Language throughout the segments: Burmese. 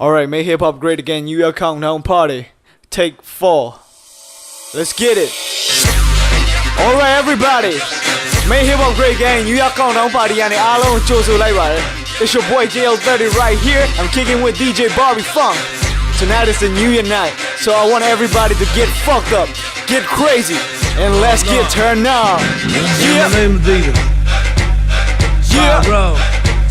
Alright, make hip hop great again. New York Countdown Party. Take 4. Let's get it. Alright, everybody. Make hip hop great again. New York Countdown Party. And all on Joso Live. It's your boy JL30 right here. I'm kicking with DJ Bobby Funk. Tonight is the New Year night. So I want everybody to get fucked up, get crazy, and let's get turned on. Yeah. My name is Dita. Yeah. Bro.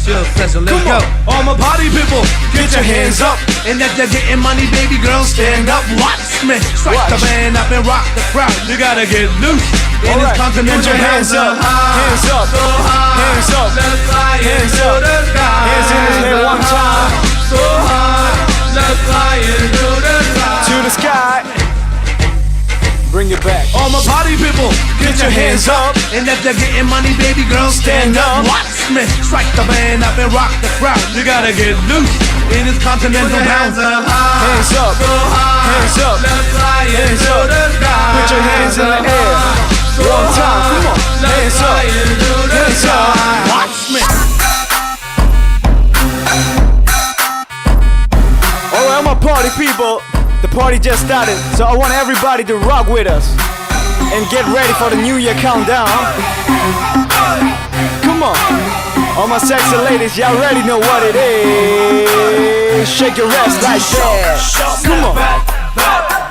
Chill session, let's go. All my party people, get your hands up. And if you're getting money, baby girl, stand up. Watch me. Strike the band up and rock the crowd. You gotta get loose. In this continent, put your hands up. Hands up. So high. Hands up. Let's fly Hands into up. the sky. Hands in his head one time. So high. Let's fly into the sky. To the sky. Bring it back. All my party people, get your hands up. And if you're getting money, baby girl, stand up. Watch me. Strike the band up and rock the crowd. You gotta get loose in this continental bounce. Hands up. So high. Hands up. Let's fly Hands into up. the sky. Put your hands in the air. One time. Come on. Hands up. Hands up. Watch me. Alright, my party people. The party just started, so I want everybody to rock with us and get ready for the New Year countdown. Come on, all my sexy ladies, y'all already know what it is. Shake your ass like that. Come on.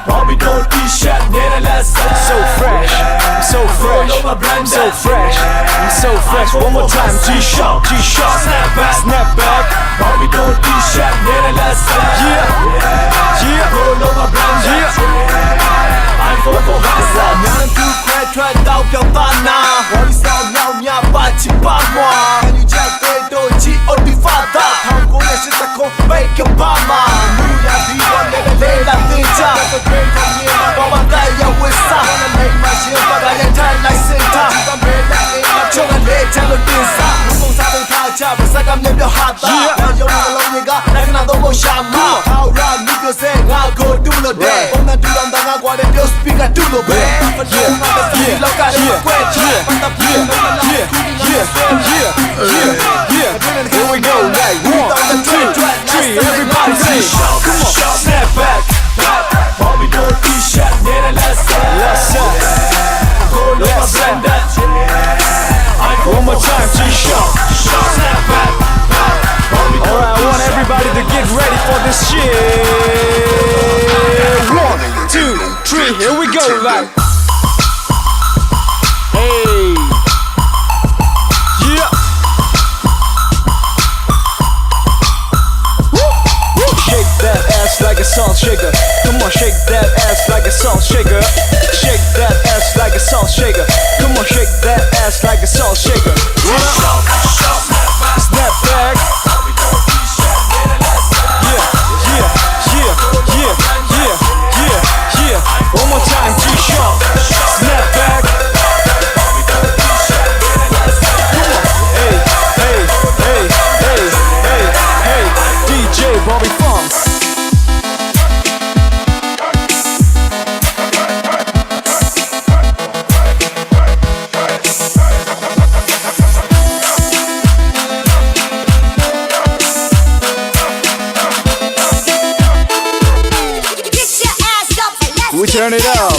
Bobby don't t-shirt, So fresh, I'm so fresh, I'm so fresh, I'm so fresh. One more time, G-Shock, G-Shock, snap back. Bobby don't t-shirt, Yeah, yeah, I'm for 나는 두 쾌트레 다우겨봤나 머리서 나오냐 바치 밤와 Can you check the G.O.D. father 한국의 시사코 make your mama 누야 비원 내가 내가 등장 그래서 괜찮니 너만 달려 있어 너는 내 맛이 바다에 달라 있을까 지금 매일 맞춰가 내 잘로 뛴사 무공사는 다 잡아 사감 내려하다 여유를 lonely가 나는 너무 샤마 타오라 누구 생하고 둘러대 봄난 두런 당하고 아래 뼈스피가 둘러대 Here we go, like 1, 2, 3, everybody say, come on, snap back. Bobby don't t-shirt, Let's one more time, G-Shock. snap back. Alright, I want everybody to get ready for this shit. 1, 2, 3, here we go, like. Hey. Yeah. Woo. Woo. Shake that ass like a salt shaker. Come on, shake that ass like a salt shaker. Shake that ass like a salt shaker. Come on, shake that ass like a salt shaker. Snap back. Yeah. One more time, G-Shock. Snap back. Come on. Hey. DJ Bobby Funk. We turn it up.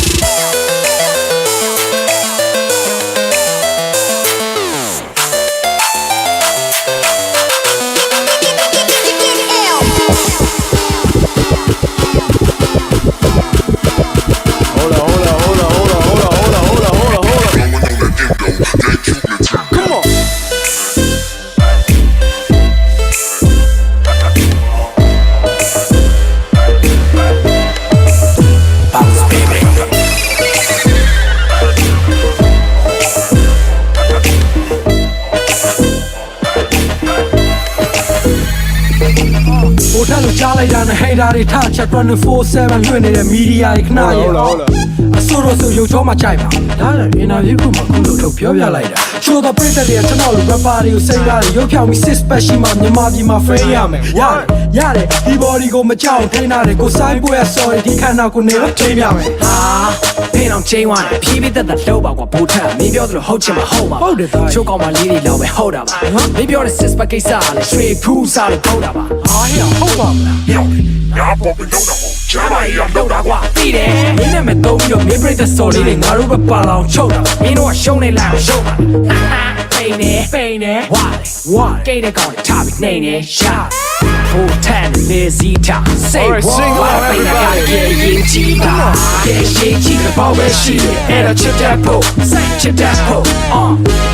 Hold on. Come on.ဟိုထက်လို့ကြားလိုက်တာနဲ့ဟိုင်တာတွေထချက်24/7လွှင့်နေတဲ့မီဒီယာတွေခဏရေအဆိုးတော့ဆိုရုပ်ချောမှကြိုက်ပါဒါလည်းအင်တာဗျူးခုမှခုလို့ထုတ်ပြောပြလိုက်တာ ချိုးတော့ပြည့်တဲ့ကျွန်တော်လို rapper တွေကိုစိတ်ကားတွေရုပ်ဖြောင်ပြီး six pack ရှိမှမြန်မာပြည်မှာ free ရမယ်ရတယ်ဒီ body ကိုမကြောက်ထိန်းရတယ်ကိုဆိုင်ပွဲ sorry ဒီခန္ဓာကိုနေတော့ထိန်းရမယ်ဟာဖင်းအောင်ချိန်သွားတယ်ဖြည်းဖြည်းတက်တက်လှုပ်ပါကွာဘူထမင်းပြောသလိုဟုတ်ချင်မှဟုတ်ပါဟုတ်တယ်သားချိုးကောင်းမှလေးတွေလောက်ပဲဟုတ်တာပါမင်းပြောတဲ့ six pack ကိစ္စကလည်း straight cool စားလို့ဟုတ်တာပါဟာဟဲ့ဟုတ်ပါမလားညာပေါ်ပြီးတော့ကျမ်းမာရတော့တာကွာသိတယ်မင်းနဲ့မတုံးပြီးတော့မင်းပြိတ္တစော်လေးတွေငါတို့ပဲပါလောင်ချုပ်တာမင်းတို့ကရှုံးနေလိုက်အောင်ရှုံးပါပိန်နေဝါကိတ်တဲ့ကောင်ထားပြီးနေနေရှာဖို့ထန်လေစီတာ say what ပိန်တာကရင်ကြည့်တာရဲ့ရှိကြည့်တဲ့ဘောပဲရှိတယ်အဲ့တော့ချစ်တဲ့ဖို့စိတ်ချစ်တဲ့ဖို့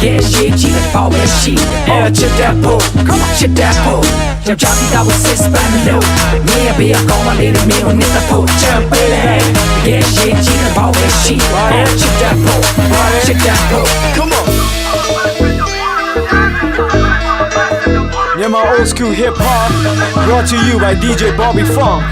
ရဲ့ရှိကြည့်တဲ့ဘောပဲရှိတယ်အဲ့တော့ချစ်တဲ့ဖို့ come on ချစ်တဲ့ဖို့ကြောက်ကြပြီးတော့စစ်စပန်လို့မင်းရဲ့ဘေးကကောင်းမလေးတွေမင်းကိုနေတဲ့ဖို့ချမ်းပေးလေရဲ့ရှိကြည့်တဲ့ဘောပဲရှိတယ်အဲ့တော့ချစ်တဲ့ဖို့ချစ်တဲ့ဖို့ Come on. Myanmar old school hip hop brought to you by DJ Bobby Funk.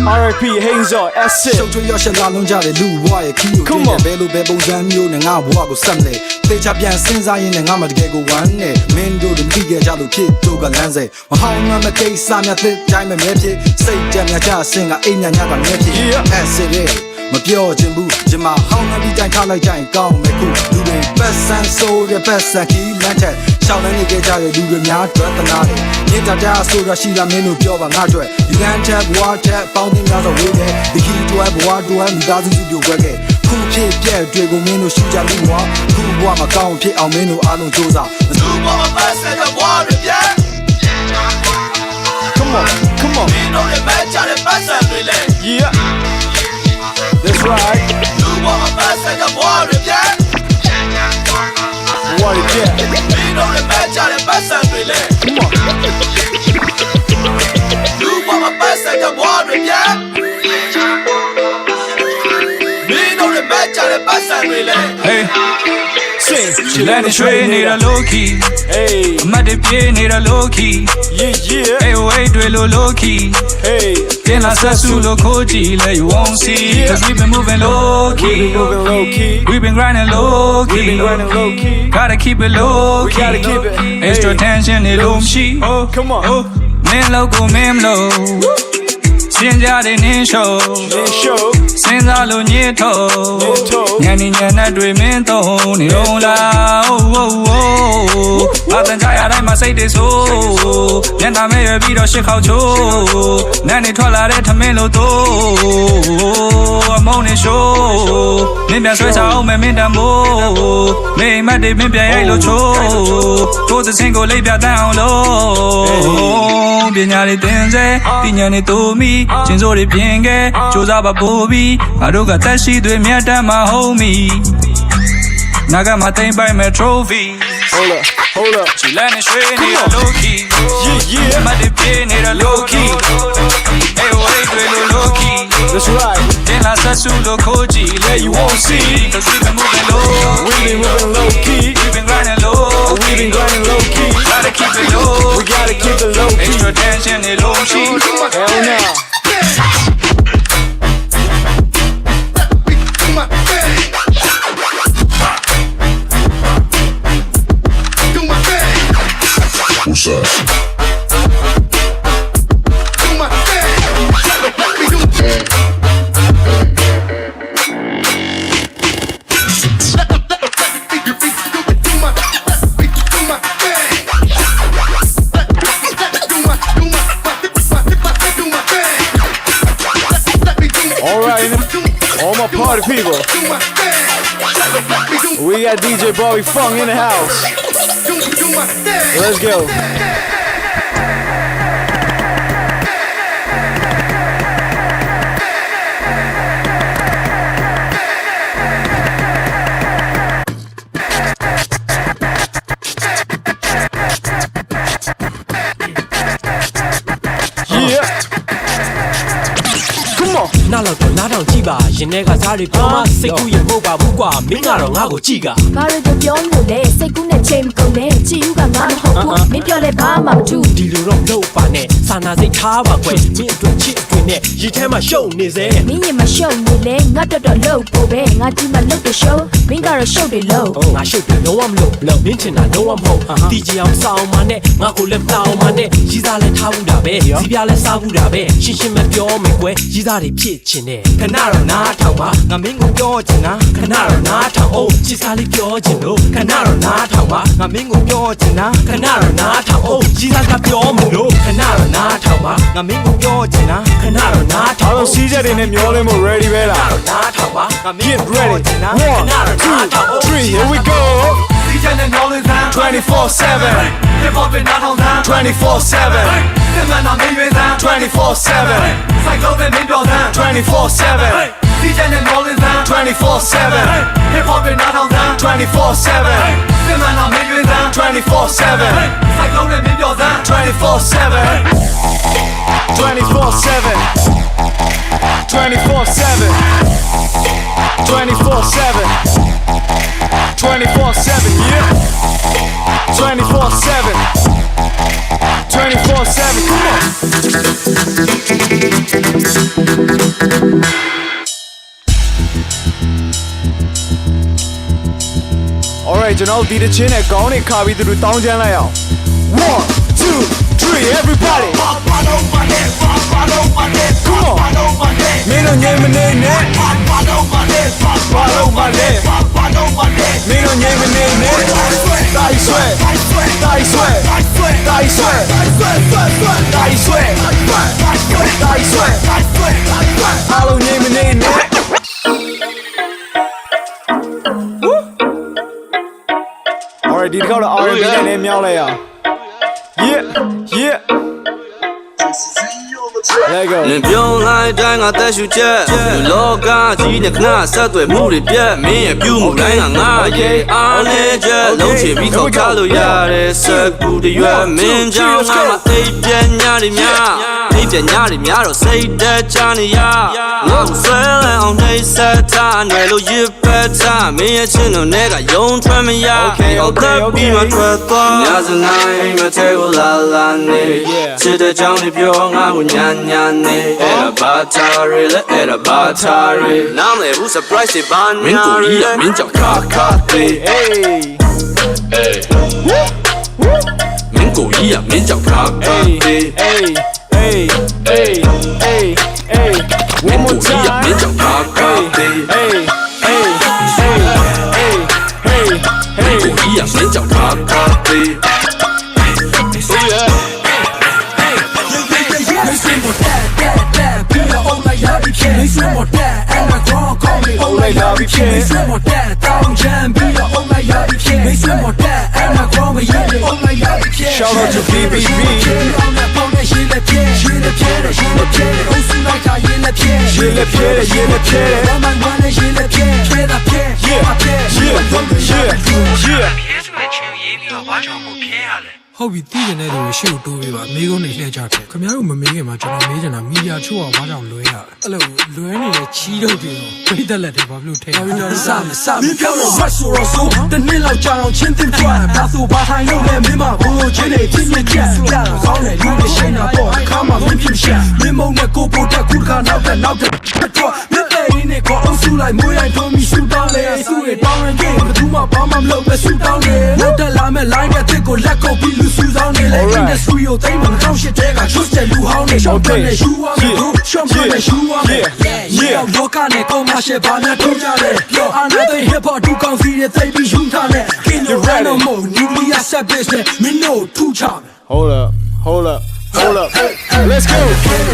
R.I.P. Hazel S.I.T. ရှုပ်ထွေးရရှက်လာလုံးကြတဲ့လူဘွားရဲ့ခီးကို ဘယ်လိုပဲပုံစံမျိုးနဲ့ငါဘွားကိုဆက်လေတေချာပြန်စဉ်းစားရင်းနဲ့ငါမတကယ်ကိုဝမ်းနဲ့မင်းတို့တို့ပြီးခဲ့ကြလို့ဖြစ်တို့ကလမ်းစေမဟောင်းမကိစ္စများတဲ့တိုင်းမဲ့မြဲဖြစ်စိတ်ကြမ်းများကြဆင်းကအိမ်ညာညာကမြဲဖြစ်အဲ့စစ်ရဲ့မပြောချင်ဘူးဒီမှာဟောင်းနေတိုင်းထားလိုက်ကြရင်ကောင်းမယ်ခုလူတွေပတ်စံဆိုးတဲ့ပတ်စံခီးလမ်းထက်ရှောင်းနေကြကြတဲ့လူတွေများတွေ့တနာတယ်ညတာတာဆိုတာရှိလားမင်းတို့ပြောပါငါတွေ့ဒီလမ်းထက်ဘွားထက်ပေါင်းတင်များတော့ဝေးတယ်ဒီခီးတွဲဘွားတွဲမိသားစုစုပြိုကွက်ခဲ့ခုဖြစ်ပြက်တွေကိုမင်းတို့ရှိကြလို့ဘွားခုဘွားမကောင်းဖြစ်အောင်မင်းတို့အားလုံးစူးစမ်းသူ့ဘွားမပတ်စံတဲ့ဘွားတွေပြက် Come on, come on. မင်းတို့ရဲ့မချတဲ့ပတ်စံတွေလေ Yeah. That's right. သူ့ဘွားမပတ်စံတဲ့ဘွားတွေပြက် What is that? မင်းတို့ရဲ့မချတဲ့ပတ်စံတွေလေ Come on. သူ့ဘွားမပတ်စံတဲ့ဘွားတွေပြက်မင်းတို့ရဲ့မချတဲ့ပတ်စံတွေလေ Hey Sing. လက်နဲ့ရွှေနေတာ low key Hey. အမတ်တွေပြေးနေတာ low key Yeah, yeah. Hey wait တွေလို့ low key Hey. တင်လာဆက်စုလို့ခိုးကြည့်လဲ you won't see cause we've been moving low key We've been moving low key. we've been grinding low key We've been grinding low key. gotta keep it low We key gotta keep it. extra Hey. tension နေလို့မရှိ Come on. man logo man low စင်ကြတဲ့နင်း show Then show. စင်စားလို့ညစ်ထုတ်ညနေညနေတွေမင်းသုံးနေတော့လား oh oh oh အတန်ကြရတိုင်းမှာစိတ်တွေဆိုးညနာမဲရပြီးတော့ရှစ်ခေါက်ချိုးနန်းနေထွက်လာတဲ့ထမင်းလို့တော့အမုန်းနေ show မင်းပြန်ဆွဲချအောင်မင်းတမိုးမိမတ်တွေမင်းပြန်ရိုက်လို့ချိုးကိုယ်သစင်ကိုလိပ်ပြတန်းအောင်လို့ပညာတွေသင်စေပညာတွေတိုးမိကျင်စိုးတွေပြင်ခဲ့စူးစမ်းပါပို့ပြီးငါတို့ကသက်ရှိတွေမြတ်တမ်းမှာ homie နာကမှာတိမ်ပိုင်မဲ့ trophy Hold up, hold up. ချီလန်းနဲ့ရွှေနေတာ low key Yeah, yeah. မတ်တွေပြေးနေတာ low key hey wait တွေလို့ low key That's right. တင်လာဆက်စုလို့ခိုးကြည့်လဲ you won't see cause we've been moving low We've been moving low key. we've been grinding low We've been grinding low key. gotta keep it low We gotta keep it low key. extra tension နေလို့မရှိ Hell no. Alright, all my party people. We got DJ Bobby Funk in the house. Let's go. Yeah. Come on. နောက်တော့နားထောင်ကြည့်ပါရင်ထဲကစားတွေပြောမှစိတ်ကူးရင်မဟုတ်ပါဘူးကွာမင်းကတော့ငါ့ကိုကြည့်က ဘာလို့ပြောလို့လဲစိတ်ကူးနဲ့ချိန်မကုန်နဲ့ကြည်ဦးကငါမဟုတ်ဘူးမင်းပြောလဲဘာမှမထူး ဒီလိုတော့လုပ်ပါနဲ့စာနာစိတ်ထားပါကွယ်မင်းအတွက်ချစ်အတွင်နဲ့ရေထဲမှာရှုံနေစေ မင်းရင်မရှုံနေလဲငါတော်တော်လို့ပို့ပဲငါကြည့်မှလို့တော့ရှုံးမင်းကတော့ တော့ရှုပ်တယ်လို့ ငါရှုပ်တယ်လုံးဝမလို့မင်းချင်တာလုံးဝမဟုတ်တီကြအောင်စောင်းမနဲ့ငါကိုလည်းတောင်းမနဲ့ရီးသားလည်းထားဘူးတာပဲစီပြားလည်းစားဘူးတာပဲရှင်းရှင်းမပြောမယ်ကွယ်ရီးသားတွေဖြစ်ချင်တယ်ခဏတော့နားထောင်ပါငါမင်းကိုပြောချင်တာခဏတော့နားထောင်အောင်ချစ်စားလေးပြောချင်လို့ခဏတော့နားထောင်ပါငါမင်းကိုပြောချင်တာခဏတော့နားထောင်အောင်ရီးသားကပြောမလို့ခဏတော့နားထောင်ပါငါမင်းကိုပြောချင်တာခဏတော့နားထောင် အားလုံးစီးချက်တွေနဲ့မျောလင်းဖို့ ready ပဲလား နားထောင်ပါငါမင်း Get ကိုပြော ready ချင်တာ 1 ခဏတော့နားထောင်အောင် 2 3 here we go DJ နဲ့မျောလင်းစမ်း 24/7 Hip hop နဲ့နားထောင်စမ်း 24/7 စစ်မှန်တာမင်းရွေးစမ်း 24/7 စိုက်လို့ပဲမင်းပြောစမ်း 24/7 DJ နဲ့မျောလင်းစမ်း 24/7 Hip hop နဲ့နားထောင်စမ်း 24/7 စစ်မှန်တာမင်းရွေးစမ်း 24/7 စိုက်လို့ပဲမင်းပြောစမ်း 24/7 24/7 24/7 24/7 24/7 yeah 24/7 24/7 come on Alright ကျွန်တော်ဒီတစ်ချင်းနဲ့ခေါင်းနဲ့ခါပြီးသူတို့တောင်းချမ်းလိုက်အောင် 1 2 3 everybody Come on မင်းတို့ညင်မနေနဲ့ Follow my lead မင်းတို့ညင်မနေနဲ့တိုင်းဆွဲတိုင်းဆွဲတိုင်းဆွဲတိုင်းဆွဲတိုင်းဆွဲအားလုံးညင်မနေနဲ့ Alright ဒီတစ်ခေါက်တော့ R&B နဲ့လည်းမြောက်လိုက်အောင် Yeah yeah Let go နင်ပြုံးလိုက်တိုင်းငါတက်ရှူချက်လူလောကကြီးနဲ့ခဏဆက်သွယ်မှုတွေပြတ်မင်းရဲ့ပြုမှုတိုင်းကငါရဲ့အားနေချက်လုံးချပြီးထောက်ထားလို့ရတဲ့စက်ကူတရွက်မင်းကြောင့်ငါမသိပြညာတွေများသိပြညာတွေများတော့စိတ်တက်ချနေရငါ့ကိုဆွဲလန်းအောင်နှိမ့်ဆက်ထားနယ်လို့ရစ်ပတ်ထားမင်းရဲ့ချင်းတို့နဲ့ကယုံထွက်မရအောင်တက်ပြီးမှထွက်သွားညစနိုင်မထဲကိုလာလာနေချစ်တဲ့ကြောင့်ပြောငါကိုညာညာနေအဲ့ဒါဘာသာရီလဲအဲ့ဒါဘာသာရီနားမလဲဘူး surprise တွေဘာညာရီမင်းကြောင့်ခါခါသေး Hey မင်းကိုကြီးမင်းကြောင့်ခါခါသေး Hey hey hey hey hey မင်း One ကို more ကြီး time မင်းကြောင့်ခါခါသေး Hey hey hey hey hey မင်းကိုကြီးမင်းကြောင့်ခါခါသေး 没说我带，俺那光靠你欧来要一片。没说我带，当真比了欧来要一片。没说我带，俺那光没眼里欧来要一片。 Shout out to BBB 俺那帮那洗了片，洗了片的，洗了片的，欧苏来他洗了片，ရေလက်ဖြဲတယ်ရေလက်ဖြဲတယ် 我们玩的洗了片，片的片， Yeah 把片， yeah yeah ဟုတ်ပြီတည်နေတဲ့သူတွေရှေ့ကိုတိုးပေးပါမိကုန်းနေလှည့်ကြတယ်ခင်ဗျားတို့မမေးခင်မှာကျွန်တော်မေးချင်တာမီဒီယာချို့ကဘာကြောင့်လွဲရလဲအဲ့လိုလွဲနေတဲ့ချီးတော့တယ်ပြိတ္တလက်တွေဘာလို့ထိတာလဲစမယ်စမယ်ပြောလို့မဆိုတော့ဆိုတနေ့လောက်ကြာအောင်ချင်းတင်ထွက်ဒါဆိုဘာထိုင်လို့လဲမင်းမဘိုးချင်းနေပြင်းပြချက်ပြတော့ကောင်းတယ်လူတွေရှိနေတာပေါ့အခါမှမဖြစ်ရှာမင်းမုံနဲ့ကိုပိုတက်ခုတခါနောက်တော့တော့မြတ်တဲ့ရင်းနဲ့ခေါ်အောင်ဆူလိုက်မွေးတိုင်းထုံးပြီးဆူတောင်းလေဆူတွေတောင်းရင်ဘယ်သူမှဘာမှမလုပ်ပဲဆူတောင်းလေနောက်တက်လာမဲ့ line တဲ့တစ်ကိုလက်ကုပ်ပြီးလူဆူဆောင်နေလေ industry ကိုသိမ်းမှ2008တဲက trust တဲ့လူဟောင်းနေရှော့တဲ့ယူရမယ်တို့ရှော့တဲ့ယူရမယ် yeah လောကနဲ့ကောင်းမှရှယ်ဘာများထုံးကြလဲပြောအာနာတဲ့ hip hop ဒူကောင်စီတဲ့သိပြီးယူထားတဲ့ King of Random Mode Nuclear Set Business မင်းတို့ထူချမယ် Hold up hold up hold up Let's go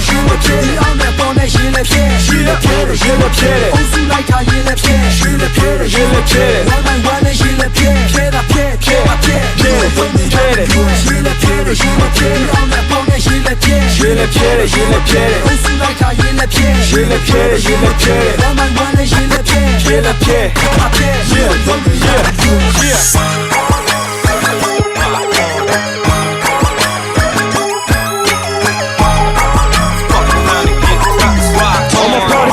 ယူမပြေအောင်နဲ့ပေါ်နေရှင်းလက်ဖြဲရှင်းလက်ဖြဲရှင်းလက်ဖြဲအုပ်စုလိုက်ခါရင်လက်ဖြဲရှင်းလက်ဖြဲရှင်းလက်ဖြဲဝမ်းဝမ်းနဲ့ရှင်းလက်ဖြဲဖြဲတာဖြဲဖြဲတာဖြဲဖြဲတယ်ဖြဲတယ်ရှင်းလက်ဖြဲရှင်းလက်ဖြဲအောင်နဲ့ပေါ်နေရှင်းလက်ဖြဲရှင်းလက်ဖြဲရှင်းလက်ဖြဲအုပ်စုလိုက်ခါရင်လက်ဖြဲရှင်းလက်ဖြဲရှင်းလက်ဖြဲဝမ်းဝမ်းနဲ့ရှင်းလက်ဖြဲဖြဲတာဖြဲဖြဲတာဖြဲ yeah yeah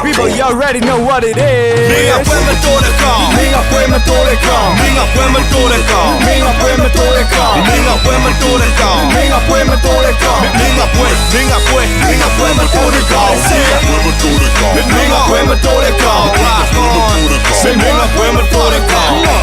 People, y'all already know what it is. Nigga, when me do the call. Nigga, when me do the call. Nigga, when me do the call. Nigga, when me do the call. Nigga, when me do the call. Nigga, when me do the call. Nigga, when me do the call. Nigga, when me do the call. Nigga, when me do the call. Rock on. Nigga, when me do the call.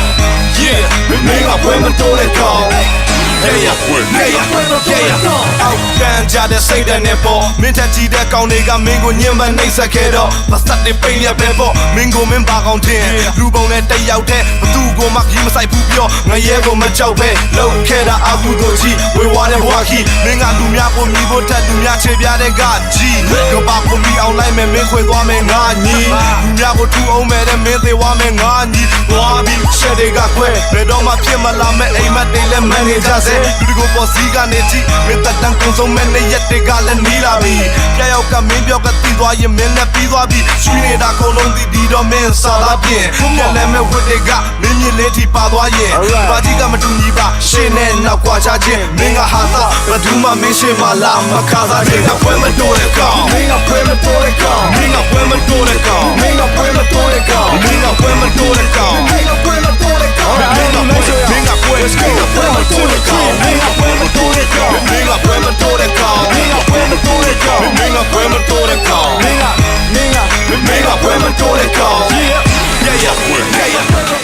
အောက်တန်းကြတဲ့စိတ်ဓာတ်နဲ့ပေါ့မင်းထက်ကြီးတဲ့ကောင်တွေကမင်းကိုညှဉ်းပန်းနှိပ်စက်ခဲ့တော့ပါစတ်တွေပိန်ရပဲပေါ့မင်းကိုမင်းပါကောင်တင်လူပုံနဲ့တက်ရောက်တဲ့ဘသူကိုမှကြီးမဆိုင်ဘူးပြောငရဲကိုမကြောက်ပဲလုံးခဲ့တာအကူတို့ကြီးဝေဝါတဲ့ဘွားခီမင်းကလူများကိုမြည်ဖို့ထက်လူများချေပြတဲ့ကကြီးကဘာကိုမီအောင်လိုက်မယ်မင်းခွေသွားမယ်ငါညီလူများကိုထူအောင်မဲ့တဲ့မင်းသေးဝါမယ်ငါညီသွားပြီးရှက်တွေကခွဲဘယ်တော့မှဖြစ်မလာမဲ့အိမ်မက်တွေလည်းမန်နေကြစေလူတွေကိုပေါ်စီကနေကြည့်မင်းတက်တန်းကုံဆုံးမဲ့နေရက်တွေကလည်းနီးလာပြီပြရောက်ကမင်းပြောကတီးသွားရင်မင်းလည်းပြီးသွားပြီရွှေနေတာခုံလုံးတီးပြီးတော့မင်းစားလာပြင်ပြန်လည်းမဲ့ဝတ်တွေကမင်းမြင်လေးထိပါသွားရင်ဘာကြီးကမတူညီပါရှင်းနဲ့နောက်ကွာချခြင်းမင်းကဟာသာဘယ်သူမှမင်းရှင်းမလာမခါစားတဲ့ကပွဲမတိုးတဲ့ကောင်မင်းကပွဲမတိုးတဲ့ကောင်မင်းကပွဲမတိုးတဲ့ကောင်မင်းကပွဲမတိုးတဲ့ကောင်မင်းကပွဲမတိုးတဲ့ကောင်မင်းကပွဲမတိုးတဲ့ကောင်မင်းကပွဲမတိုးတဲ့ကောင်မင်းကပွဲမတိုးတဲ့ကောင်မင်းကပွဲမတိုးတဲ့ကောင်မင်းကပွဲမတိုးတဲ့ကောင်မင်းကပွဲမတိုးတဲ့ကောင်မင်းကပွဲမတိုးတဲ့ကောင်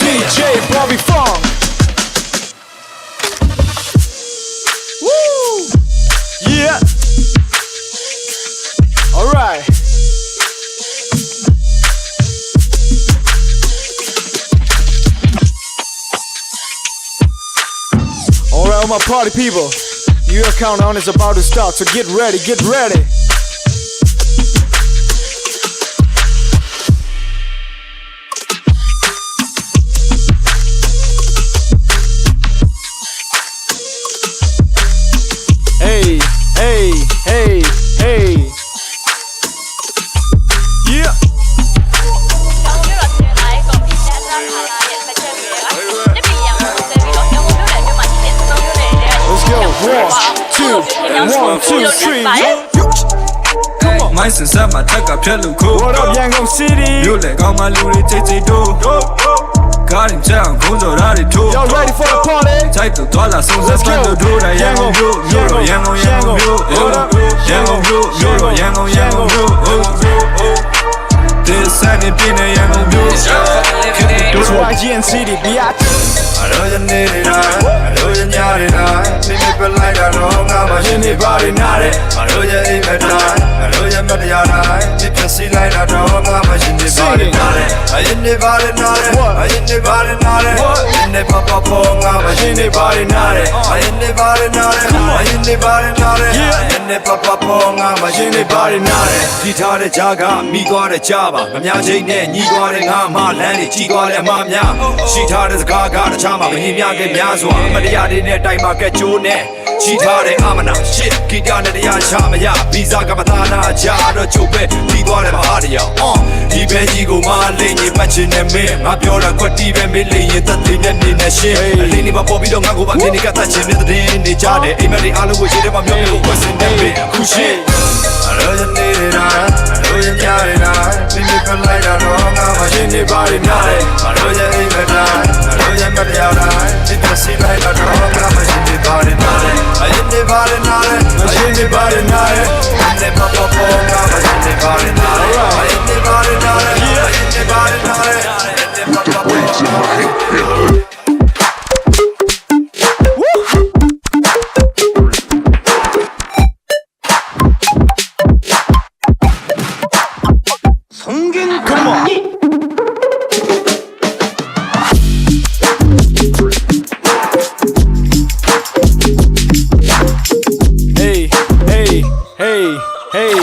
DJ Bobby Fong. Woo! Yeah. All right. All right, all my party people. Your countdown is about to start, so get ready, get ready. Hey, hey, hey, hey. Yeah. Let's go. 1, 2, 3. Come on. မိုင်းစင်ဆက်မှာတက်ကဖြတ်လို့ခိုး What up, Yangon City? မြို့လေကောင်းမှလူတွေတိတ်တိတ်တိုးကားရင်ချအောင်ခုံးစော်ရာတွေထိုး Y'all ready for the party? စိုက်တော့သွားလာဆုံးဆက်ပတ်လို့ထိုးတယ်ရန်ကုန်မြို့ရန်ကုန်မြို့ရန်ကုန်မြို့ရန်ကုန်မြို့ရန်ကုန်မြို့ This Sunday ပြင်းနေရန်ကုန်မြို့ It's YGN City, biatch. အရောရနေနေတာအရောရညာနေတာနိမ့်ပလိုက်တာတော့ငါမရှင်းနေပါရနာတယ်အရောရအိမ်မတိုင်းအရောရမတရားတိုင်းပြပြစီလိုက်တာတော့ငါမရှင်းနေပါရနာတယ်အရင်နေပါရနာတယ်အရင်နေပါရနာတယ်နေပပပေါ်ငါမရှင်းနေပါရနာတယ်အရင်နေပါရနာတယ်အရင်နေပါရနာတယ်နေပပပေါ်ငါမရှင်းနေပါရနာတယ်ဒီထားတဲ့ကြားကမိသွားတဲ့ကြားပါမများချိန်နဲ့ညီသွားတဲ့ငါမှလမ်းတွေကြီးသွားတဲ့အမများရှိထားတဲ့စကားကတခြားမှာမရင်များခဲ့များစွာမတရားတွေနဲ့တိုင်မှာကကြိုးနဲ့ရှိထားတဲ့အာမနာရှစ်ဂီတနဲ့တရားချမရဗီဇာကမသားနာကြတော့ချုပ်ပဲပြီးသွားတယ်မဟာတရားဒီဘဲကြီးကိုမလိမ့်ရင်ပတ်ချင်နေမင်းငါပြောတာကွက်တီးပဲမင်းလိမ့်ရင်သက်သေးနဲ့နေနဲ့ရှင်းအလေးနေပါပေါ်ပြီးတော့ငါကိုပါခင်းနေကတတ်ချင်တဲ့တဲ့နေကြတယ်အိမ်မက်တွေအားလုံးကိုရေးတယ်မှာမျိုးမျိုးကွက်စင်နေပြီအခုရှင်းအရောရနေတာအရောရညာနေတာမိမိကလိုက်တာတော့ငါမရှင်းနေပါရင်နားတယ်အရောရအိမ်မက်တိုင်းအရောရမတရားတိုင်းဒီပစီလိုက်တာတော့ငါမရှင်းနေပါရင်နားတယ်အရင်နေပါရင်နားတယ်မရှင်းနေပါရင်နားတယ်နေပပပေါ်ငါမရှင်းနေပါရင်နားတယ်အရင်နေပါရင်နားတယ်အရင်နေပါရင်နားတယ်နေပပပေါ်Come on. Hey, hey, hey, hey.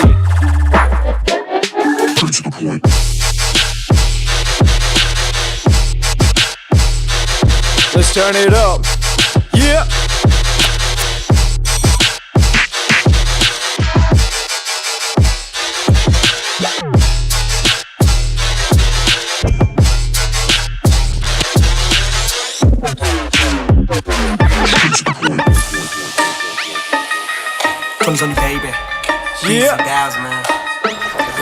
Let's turn it up. Yeah. Comes on baby. Yeah. Guys, man.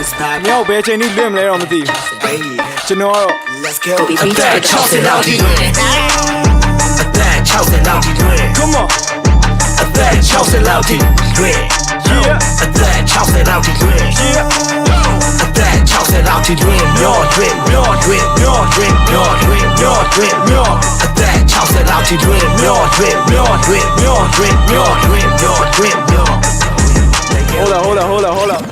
It's back. မြောက်ပဲချိန်ကြီးလွင့်မလဲတော့မသိဘူး Baby. ကျွန်တော်ကတော့ Let's go. A bad choice and I'll be doing. A bad choice and I'll be doing. Come on. A bad choice and I'll be doing. Yeah. A bad choice and I'll be doing. Yeah. A bad choice and လောက်ထိတွင်မျောတွင်မျောတွင်မျောတွင်မျောတွင်မျောတွင်မျောအသက်60လောက်ထိတွင်မျောတွင်မျောတွင်မျောတွင်မျောတွင်မျောတွင်မျော Hold up.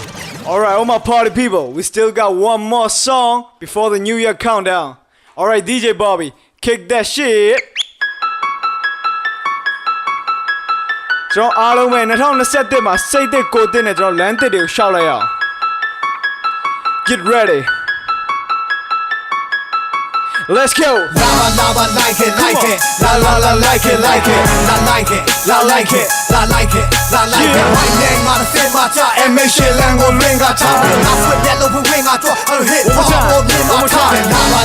Alright, all my party people, we still got one more song before the New Year countdown. Alright, DJ Bobby, kick that shit. ကျွန်တော်အားလုံးပဲ2021မှာစိတ်သစ်ကိုယ်သစ်နဲ့ကျွန်တော်လမ်းသစ်တွေကိုရှောက်လိုက်အောင် Get ready. Let's go. La la la like it like it. La la la like it like it. La like it. La like it. La like it. La like it. Right now, my fit my top and make sure land go ring got top. I flip that low wing I drop. I hit pop up in my top.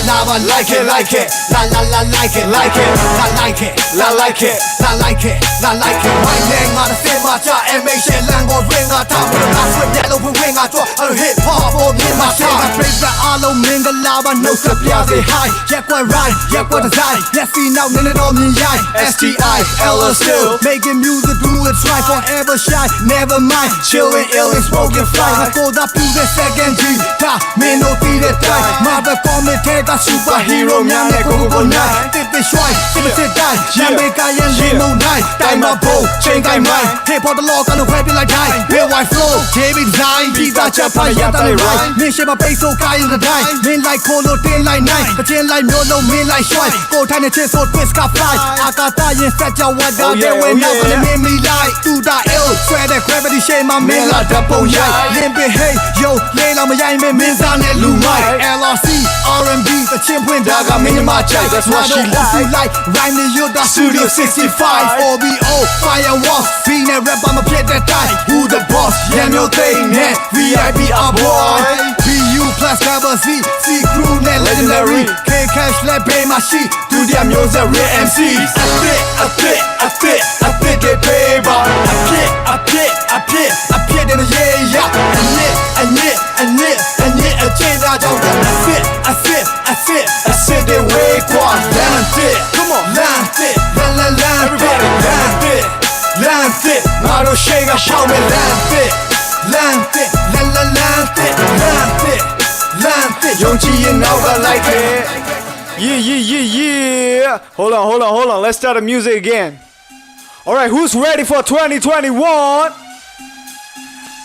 La la like it like it. La la la like it like it. La like it. La like it. La like it. La like it. Right now, my fit my top and make sure land go ring got top. I flip that low wing I drop. I hit pop up in my top. I praise the all mingle lava no surprise high. Yeah, what right, yeah, what design. Let's see now, none of me, STI, LL still making music, do it right, forever shine, never mind. Chillin', ill and smoking fly. I go that to the second G, ta, me no see the time. Mother commentator, superhero, man, go night. Did the shy, did it die. Jamaica and limo night. Time my bow, chain guy mine. Hip hop the lock on the web like die. Real white flow, David design. Pizza chapa, yeah, that right. Me share my face so guy in the die. Men like Colo, 10 like 9. A 10 like no. Me like shy, go time to chase so twist got fly. I got that in set your what down there when now gonna make me like do that ill. Swear that gravity shame my man like double yeah. Limby hey, yo, lay on my eye, man, men's on that Lumai. LRC, R&B, the chimp when dog I'm in my check. That's what she like. Rhyme me, you the Studio 65. OBO, firewall, being that rap, I'ma get that time. Who the boss? Yeah, no thing, man. VIP, our boy. BU plus double C, C crew, net legendary. K cash. Let pay my sheet, do their music real MCs. I fit, get paid, but I fit in the yeah. I change that down. I sit the way quad, land it. Come on, land it, everybody, land it. Maro shake, I shout me, land it. Young G, you know I like it. Yeah. Hold on. Let's start the music again. Alright, who's ready for 2021?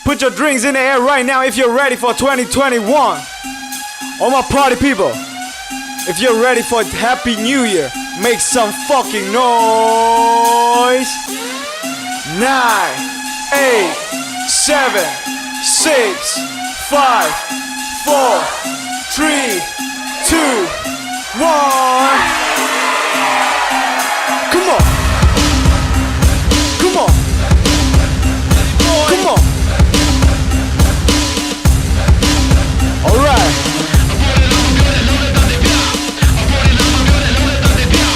Put your drinks in the air right now if you're ready for 2021. All my party people, if you're ready for Happy New Year, make some fucking noise. 9, 8, 7, 6, 5, 4, 3, 2, 1. Come on. Alright.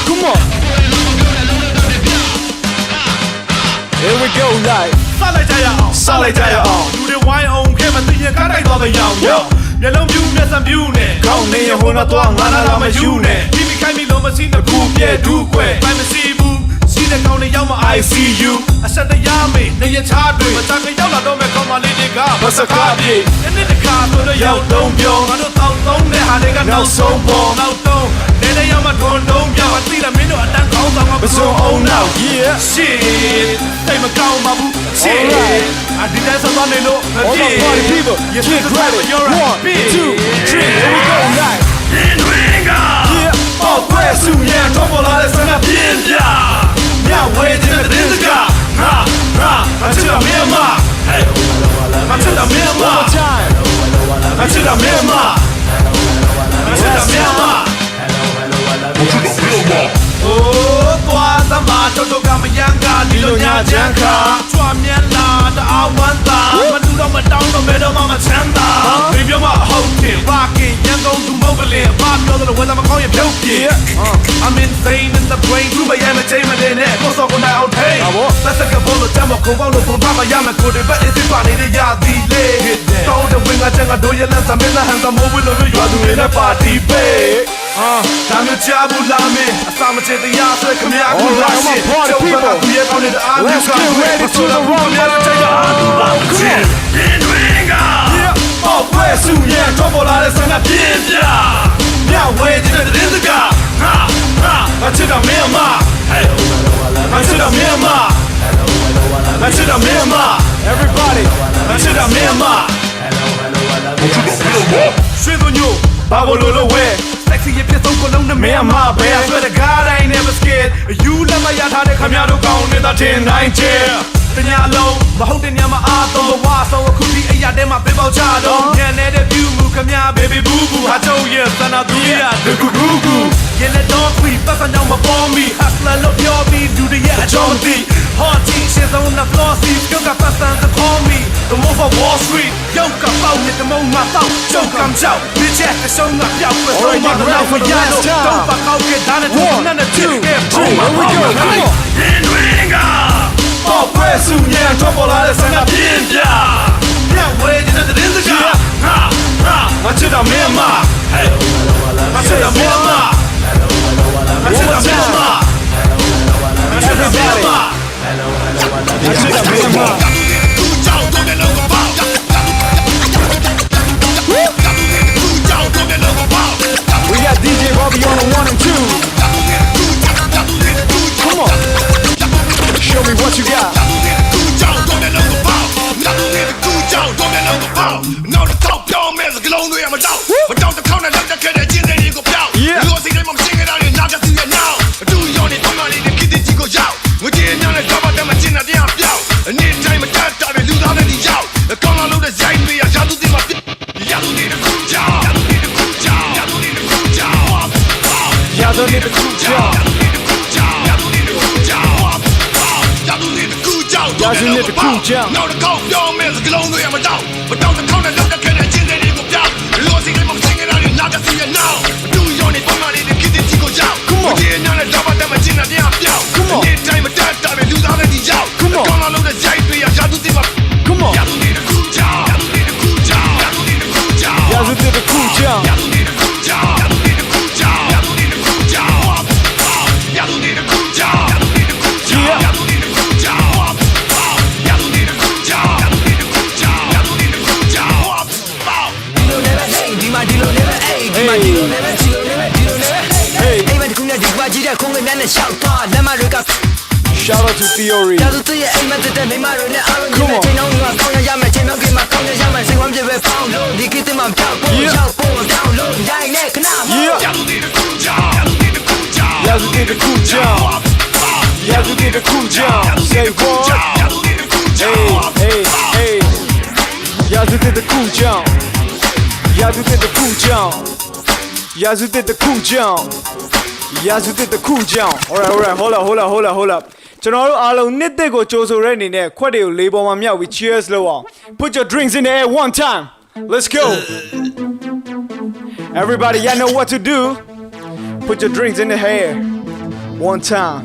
Come on. Here we go, like. စားလိုက်ကြရအောင်လူတွေဝိုင်းအောင်ခဲ့မသိရင်ကားတိုက်သွားတဲ့ရောင်မျက်လုံးပြူးနဲ့စံပြူးနဲ့ခေါင်းနေရဟိုတော့သွားငါလာမယူနဲ့ဒီမိခိုင်းမိလို့မစီးတကူပြဲဒူးကွယ်တိုင်းမစီးဘူးစီးတဲ့ကောင်းနေရောက်မှ ICU အဆက်တရားမေးနေရချားတွေမချကရောက်လာတော့မဲ့ကောင်းမလေးတွေကမစကားပြေနေ့တစ်ခါဆိုတော့ရောက်တော့ပြောငါတို့တောင်းသုံးတဲ့ဟာတွေကနောက်ဆုံးပေါ်နောက်တော့နေရောက်မှထွန်တုံးပြောမသိတယ်မင်းတို့အတန်းကောင်းဆောင်မှာပစုံအောင်နောက် Yeah shit တိတ်မကောင်းပါဘူး shit I did that so long no all my party people, get ready. 1, 2, 3, here we go, like. Yeah, oh, where's you? Yeah, don't fall out of the sun. Yeah, wait till the days go. Until I'm in my. Until I'm in my. Until I'm in my. Until I'm in my. Oh, boy, the man don't look at me younger. Lilo nya janka. Chua mian la, the awanta. Man do not down the middle, mama chanda. Baby, I'm a holding, rocking, young go to mobile. Bob, you're the one I'm calling you. I'm insane in the brain. Through my entertainment in it. What's up when I out hey? Let's take a bowl of demo. Go on from Papa Yama. Go to bed. It's funny. They are delayed. Throw the wing. I think I do you. Let's in the hands of mobile. You are doing a party, babe. Time you jabu lame. I saw my chest. The yard. Come here. All right, my party people. Let's get ready to the run. Come on. ပေါက်ပွဲစုညံထွက်ပေါ်လာတဲ့ဆန္ဒပြင်းပြညဝဲတဲ့တဲ့စကားဟာငါချစ်တာမင်းမငါချစ်တာမင်းမငါချစ်တာမင်းမ Everybody ငါချစ်တာမင်းမရွှေသူညိုဘာဘလို့ဝဲ sexy ရဲ့ပြဆုံးကိုလုံးနဲ့မင်းမဘယ်ဆွဲတဲ့ God I never scared you လက်မရထားတဲ့ခမရတို့ကောင်းနေတာတင်တိုင်းချဲတညာလုံးမဟုတ်တဲ့ညမှာအားသုံးဘဝဆုံးအခုဒီအရာထဲမှာပေးပေါချတော့ညံနေတဲ့ view မူခမရ baby boo boo ဟာတော့ရဲ့စနာသူရတကူကူကူရဲ့လက်တော့ခွေပတ်စံကြောင့်မပေါ်မီ hustler လို့ပြောပြီးဒူတဲ့ရဲ့အကြောင်းသိ hot t-shirts on the floor see ကြောက်ကပတ်စံက call me the wolf of Wall Street ယောက်ကပေါက်နဲ့တမုံမှာတော့ကြောက်ကမ်းကြောက်ဒီချက်အဆုံးကပြောက်ပဲဆုံးမတော့မရတော့တော့ပါကောက်ခဲ့တာနဲ့တူနဲ့နဲ့တူရဲ့ဘုံမှာပေါ့နော်ရင်တွင်ကပေါက်ပွဲစုညံထွက်ပေါ်လာတဲ့ဆန္ဒပြင်းပြညဝဲတဲ့တဲ့စကားဟာငါချစ်တာမင်းမငါချစ်တာမင်းမငါချစ်တာမင်းမငါချစ်တာမင်းမI should have been more. We got DJ Bobby on the 1 and 2. Come on. Show me what you got. Yeah. Anytime I touch, I lose all of the out. The color of the side, me, I got to do my you don't need a cool job. You don't need a cool job. You don't need a cool job. You don't need a cool job. You don't need a cool job. You don't need a cool job. You don't need a cool job. Now the cold young man's alone with my dog. But don't the corner of the can I change any go down. Losing him, I'm singing out, not to see you now. Do you only for money to get it to go down? Come on. We're not a job, I'm a chin at the out. Come on. Anytime I touch, I lose all of the out. Come on. Come on. Come on. You don't need a cool job. You don't need a cool job. You don't need a cool job. You don't need a cool job. You don't need a cool job. You don't need a cool job. You don't need a cool job. You don't need a cool job. You don't need a cool job. You don't need a cool job. You don't need a cool job. You don't need a cool job. You don't need a cool job. Dilo never hey, Dima Dilo never hey, Dima Dilo never Dilo never Dilo never hey. Hey, man, kuna di kwa jira konga nana shout out, lama reka. Shout out to Theory. Come on. You did a cool job. You did a cool job. Say what? Hey, hey, hey. You did a cool job. You did a cool job. You did a cool job. You did a cool job. Alright, hold up. ကျွန်တော်တို့အားလုံးနှစ်သက်ကိုကြိုးဆိုတဲ့အနေနဲ့ခွက်တွေကိုလေးပေါ်မှာမြောက်ပြီး cheers လုပ်အောင် Put your drinks in the air one time. Let's go. Everybody, y'all know what to do. Put your drinks in the air one time.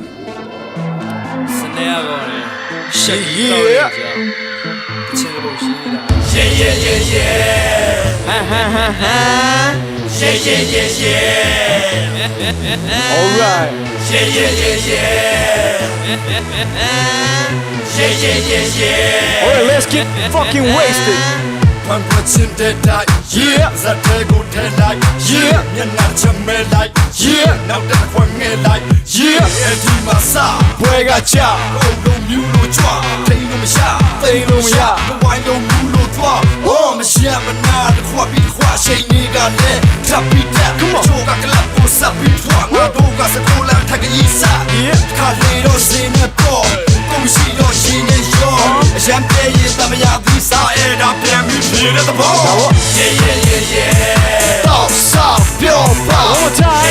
Alright. Alright, let's get fucking wasted. One person dead night. Yeah. That day go dead night. Yeah. You're not your man like. Yeah. Now that one man like. Yeah. Eddie Massa. Boy got chop. Oh, no, you no drop. They no me shot. They no me shot. No wine no you no drop. Oh, me shot me now. The quack be quack. Shake nigga let. Tap beat that. Come on. Choke a clap for sap beat quack. My dog got a cool and take a yisa. Yeah. Can't lay no sin at all. Come see no shin and show. Champagne is the me out this side. I'm damn you feel at the ball. Yeah. Talk soft, pure power. One more time.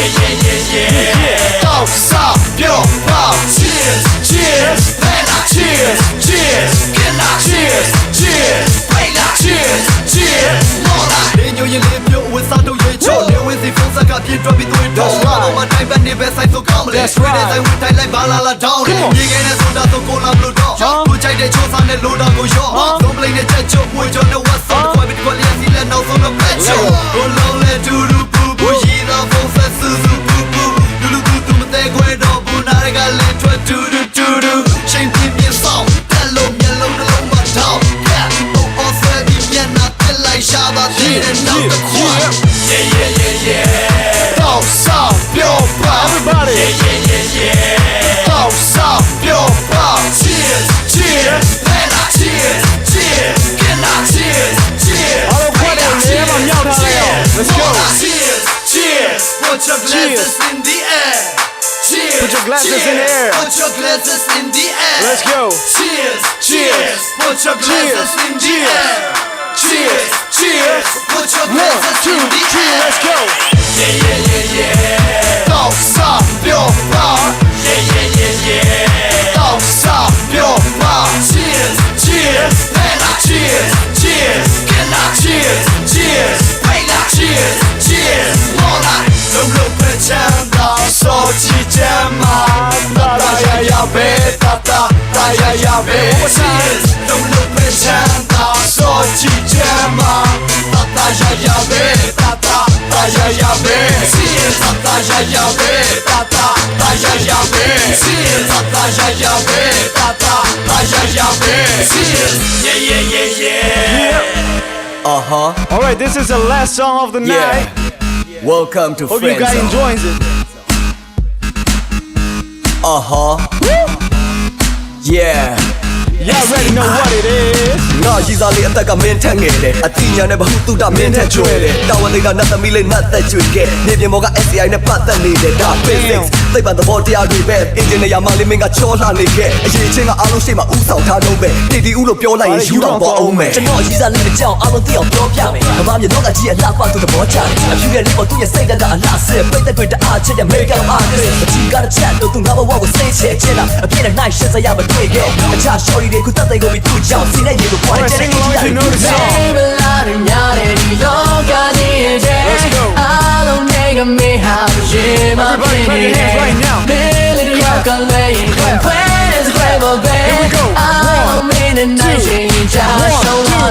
Yeah. Talk soft, pure power. Cheers, cheers, cheers, cheers, cheers, cheers, cheers, cheers. Then you live your with Santo Yecho. Live with the folks I got you drop it with dog. All my time and the best I so calmly. That's right. I would die like Balala down. You get a soda to go on blue dog. Put the chose on the load on go show. Don't play the chat show. Put on the what's on the quite quality and see that now on the pet show. Go long let do do boo boo. She the folks that Suzu boo boo. Do do do do the way do boo. Now I got let do do do do. Shame give me a song. Hello, yellow, the low, my dog. Yeah, oh, also, if you're not the light, Shabba. Bow up, your bow. Cheers, cheers, Bella, cheers, cheers, Killa, cheers, cheers. All the women, yeah, I'm out here. Let's go. Cheers, cheers. Put your glasses in the air. Cheers. Put your glasses in the air. Put your glasses in the air. Let's go. Cheers, cheers. Put your glasses in the air. Cheers, cheers. Put your 1, glasses 2, in the 3, air. let's go. Yeah, yeah, yeah, yeah. Bounce up your bar. Yeah, yeah, yeah, yeah. Bounce up your bar. Cheers, cheers. Bella, cheers, cheers. Killa, cheers, cheers. Bella, cheers, cheers. Mola, no look at Chanda. So chijama. Ta ya ya be, ta ya ya be. Cheers, no look at Chanda. So chijama. Ta ya ya be, ta ya ya be. Cheers, ta ya ya be, ta ya ya be. Cheers, ta ya ya be, ta ya ya be. Cheers, yeah yeah yeah yeah. Alright, this is the last song of the night. Welcome to Hope you guys enjoys it. Yeah. Y'all already know what it is. ငါရည်စားလေးအသက်ကမင်းထက်ငယ်တယ်အတိညာနဲ့ဘဟုတုတမင်းထက်ကျွဲတယ်တာဝန်လေးကနတ်သမီးလေးနတ်သက်ကျွေခဲ့မြေပြင်ပေါ်က SCI နဲ့ပတ်သက်နေတယ်ဒါ physics သိပ္ပံသဘောတရားတွေပဲ engineer မလေးမင်းကချောလှနေခဲ့အရေးချင်းကအားလုံးရှိမှဥဆောင်ထားတော့ပဲတီတီဦးလို့ပြောလိုက်ရင်ယူတော့ပေါ်အောင်မယ်ကျွန်တော်ရည်စားလေးအကြောင်းအားလုံးသိအောင်ပြောပြမယ်ကမ္ဘာမြေတော့ကကြီးအလှပသူသဘောကျတယ်အဖြူရဲ့လေးပေါ်သူ့ရဲ့စိတ်ဓာတ်ကအလှဆဲပိတ်သက်တွေတအားချစ်တဲ့ makeup artist အကြီးကတစ်ချက်လို့သူငါဘဝကိုစိတ်ချချင်တာအပြည့်နဲ့ night ရှင်းစရာမတွေ့ခဲ့အချာ shorty တွေကိုတတ်သိကိုပြီးသူ့ကြောင့်စီးနေရေကိုပွားတဲ့ Sing along if you know the song. Let's go. Everybody clap your hands right now. Here we go. 1, 2, 1,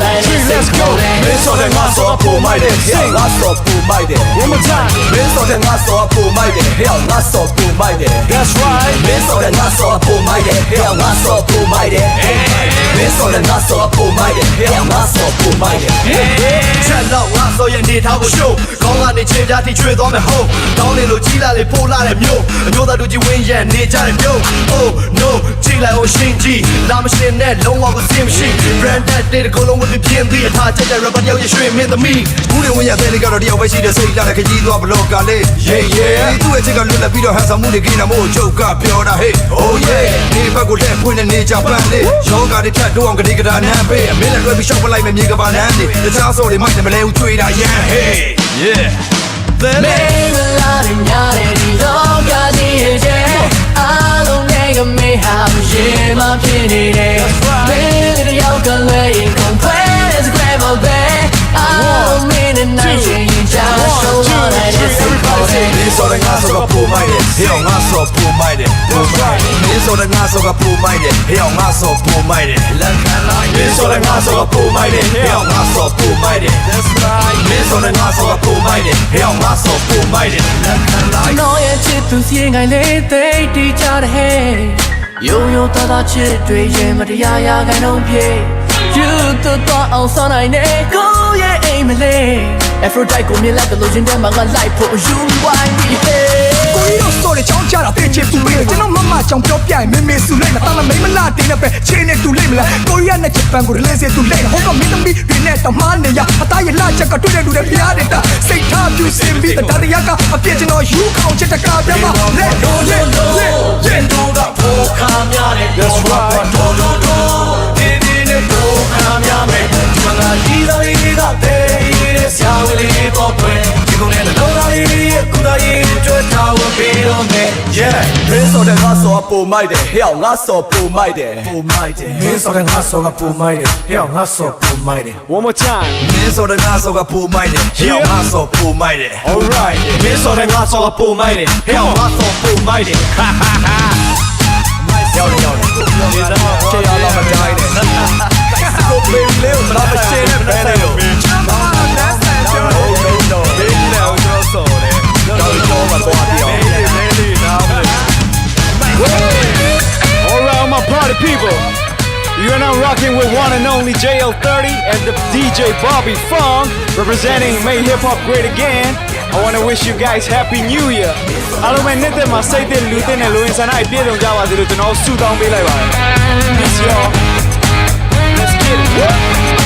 2, 3, let's go. မင်းစောတဲ့ငါစောပုံမိုက်တယ်ဟဲ့ငါစောပုံမိုက်တယ် One more time. မင်းစောတဲ့ငါစောပုံမိုက်တယ်ဟဲ့ငါစောပုံမိုက်တယ် That's right. မင်းစောတဲ့ငါစောပုံမိုက်တယ်ဟဲ့ငါစောပုံမိုက်တယ်မင်းစောတဲ့ငါစောပုံမိုက်တယ်ဟဲ့ငါစောပုံမိုက်တယ်ချက်တော့ငါစောရဲ့နေထားကိုရှိုးခေါင်းကနေချိန်ပြထိချွေသွားမယ်ဟုတ်တောင်းနေလို့ကြီးလာလေပို့လာတဲ့မျိုးအမျိုးသားတို့ကြီးဝင်းရံနေကြတဲ့မျိုး Oh no ချိန်လိုက်အောင်ရှင်းကြည့်လာမရှင်းနဲ့လုံးဝကိုစင်မရှိ branded တဲ့ကိုလုံးဝပြင်းပြီးအထားချက်တဲ့ rapper တယောက်ရဲ့ရွှေမင်းသမီးဘူးတွေဝင်ရတဲ့လေကတော့တယောက်ပဲရှိတဲ့စိတ်လာတဲ့ခကြီးသွားဘလော့ကလေး Yeah yeah သူ့ရဲ့ချက်ကလွတ်လပ်ပြီးတော့ဟန်ဆောင်မှုတွေကိန်းနာမို့ချုပ်ကပြောတာ Hey oh yeah ဒီဘက်ကိုလက်ဖွင့်နေကြပန်းလေးယောဂါတွေဖြတ်တော့အောင်ကတိကတာနမ်းပေးအမင်းလည်းလွှဲပြီးရှောက်ပလိုက်မယ်မြေကပါနမ်းနေတခြားစော်တွေမိုက်တယ်မလဲဦးချွေးတာ Yeah hey yeah then Mins of the gas of a poor minded, hell, not so poor minded. Mins of the gas of a poor minded, hell, not so poor minded. Mins of the gas of a poor minded, hell, not so poor minded. That's right. Mins of the gas of a poor minded, hell, not so poor minded. No, it's it to see I lay they teach out hey. Yo ta da chit dui yin ma ya ya kai no pie. You to outside I ne go ye aim lay. Aphrodite ကိုမြင်လိုက်တဲ့လူချင်းတဲ့မှာငါလိုက်ဖို့ယူဝိုင်းပြီးဟဲ့ ကိုကြီးတို့စော်တဲ့ချောင်းကြတာတဲ့ချစ်သူလေးကျွန်တော်မမချောင်းပြောပြရင်မင်းမေစုလိုက်တာမမိမလားတင်းနဲ့ပဲချင်းနဲ့တူလိုက်မလားကိုရီးယားနဲ့ဂျပန်ကိုလဲစေသူလိုက်ဟောကမင်းသမီးတွေနဲ့တမနေရအသားရလာချက်ကတွေ့တဲ့လူတွေဖျားနေတာစိတ်ထားပြူစင်ပြီးတတရားကအပြစ်ကျွန်တော်ယူခေါင်ချက်တကားပြမလက်တို့လက်တို့ကဖို့ခါများတယ် That's right. ဒီဒီနဲ့ဖို့ခါများမယ်ဒီမှာဒီလိုလေးကတဲ့ဆရာဝလေးပေါ်ပွဲဒီကုန်းနဲ့လောလာလေးရဲ့ကုလာရဲ့ကြွထားဝပေးတော့မယ် Yeah Mins of the gas of a poor minded, hell, not so poor minded. Poor minded. Mins of the gas of a poor minded, hell, not so poor minded. One more time. Mins of the gas of a poor minded, hell, not so poor minded. Alright. Mins of the gas of a poor minded, hell, not so poor minded. Ha ha ha. Yo, okay, I love a guy. Go baby, little, but I'm a shit and better. Alright, my party people. You're now rocking with one and only JL30 and the DJ Bobby Fong, representing Make Hip Hop Great Again. I wanna wish you guys happy new year အားလုံးပဲနှစ်သက်မှာစိတ်သက်လူသက်နဲ့လူဝင်ဆန္ဒအပြည့်စုံကြပါစေလို့ကျွန်တော်ဆုတောင်းပေးလိုက်ပါတယ် Peace y'all Let's get it